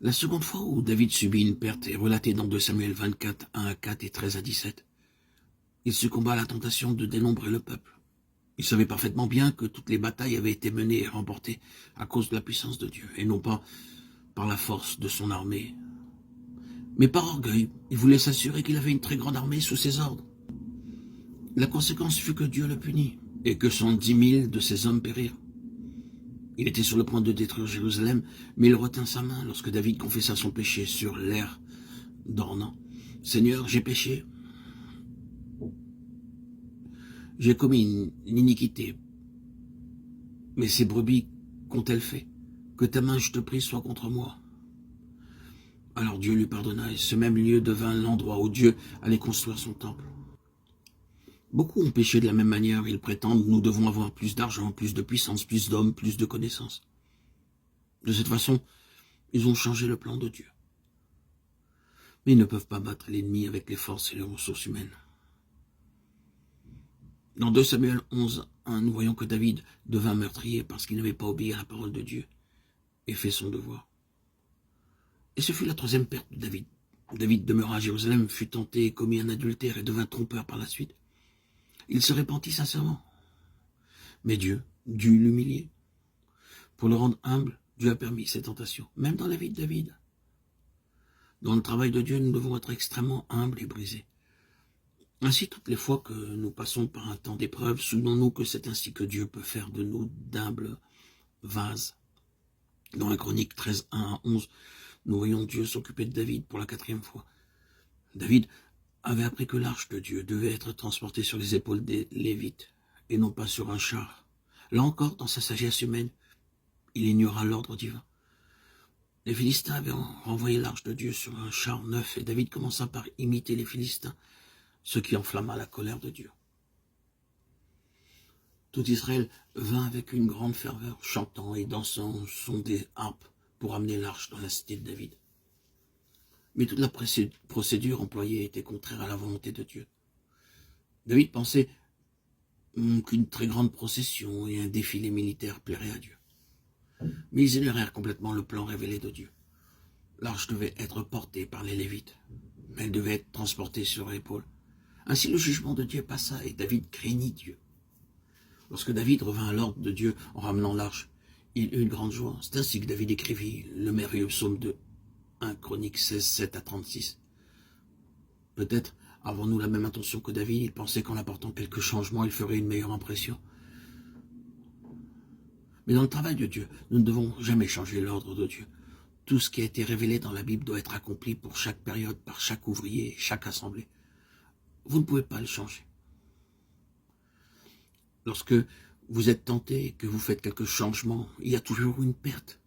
La seconde fois où David subit une perte est relatée dans 2 Samuel 24, 1 à 4 et 13 à 17. Il succomba à la tentation de dénombrer le peuple. Il savait parfaitement bien que toutes les batailles avaient été menées et remportées à cause de la puissance de Dieu, et non pas par la force de son armée. Mais par orgueil, il voulait s'assurer qu'il avait une très grande armée sous ses ordres. La conséquence fut que Dieu le punit, et que 110 000 de ses hommes périrent. Il était sur le point de détruire Jérusalem, mais il retint sa main lorsque David confessa son péché sur l'air d'Ornan. « Seigneur, j'ai péché. J'ai commis une iniquité. Mais ces brebis qu'ont-elles fait? Que ta main, je te prie, soit contre moi. » Alors Dieu lui pardonna, et ce même lieu devint l'endroit où Dieu allait construire son temple. Beaucoup ont péché de la même manière. Ils prétendent: nous devons avoir plus d'argent, plus de puissance, plus d'hommes, plus de connaissances. De cette façon, ils ont changé le plan de Dieu. Mais ils ne peuvent pas battre l'ennemi avec les forces et les ressources humaines. Dans 2 Samuel 11, 1, nous voyons que David devint meurtrier parce qu'il n'avait pas obéi à la parole de Dieu et fait son devoir. Et ce fut la troisième perte de David. David demeura à Jérusalem, fut tenté et commis un adultère et devint trompeur par la suite. Il se repentit sincèrement. Mais Dieu dut l'humilier. Pour le rendre humble, Dieu a permis ces tentations, même dans la vie de David. Dans le travail de Dieu, nous devons être extrêmement humbles et brisés. Ainsi, toutes les fois que nous passons par un temps d'épreuve, souvenons-nous que c'est ainsi que Dieu peut faire de nous d'humbles vases. Dans la Chronique 13, 1 à 11, nous voyons Dieu s'occuper de David pour la 4e fois. David avait appris que l'arche de Dieu devait être transportée sur les épaules des Lévites, et non pas sur un char. Là encore, dans sa sagesse humaine, il ignora l'ordre divin. Les Philistins avaient renvoyé l'arche de Dieu sur un char neuf, et David commença par imiter les Philistins, ce qui enflamma la colère de Dieu. Tout Israël vint avec une grande ferveur, chantant et dansant au son des harpes pour amener l'arche dans la cité de David. Mais toute la procédure employée était contraire à la volonté de Dieu. David pensait qu'une très grande procession et un défilé militaire plairaient à Dieu. Mais ils ignorèrent complètement le plan révélé de Dieu. L'arche devait être portée par les Lévites, mais elle devait être transportée sur l'épaule. Ainsi le jugement de Dieu passa et David craignit Dieu. Lorsque David revint à l'ordre de Dieu en ramenant l'arche, il eut une grande joie. C'est ainsi que David écrivit le merveilleux psaume de 1 Chronique 16, 7 à 36. Peut-être avons-nous la même intention que David. Il pensait qu'en apportant quelques changements, il ferait une meilleure impression. Mais dans le travail de Dieu, nous ne devons jamais changer l'ordre de Dieu. Tout ce qui a été révélé dans la Bible doit être accompli pour chaque période, par chaque ouvrier et chaque assemblée. Vous ne pouvez pas le changer. Lorsque vous êtes tenté et que vous faites quelques changements, il y a toujours une perte.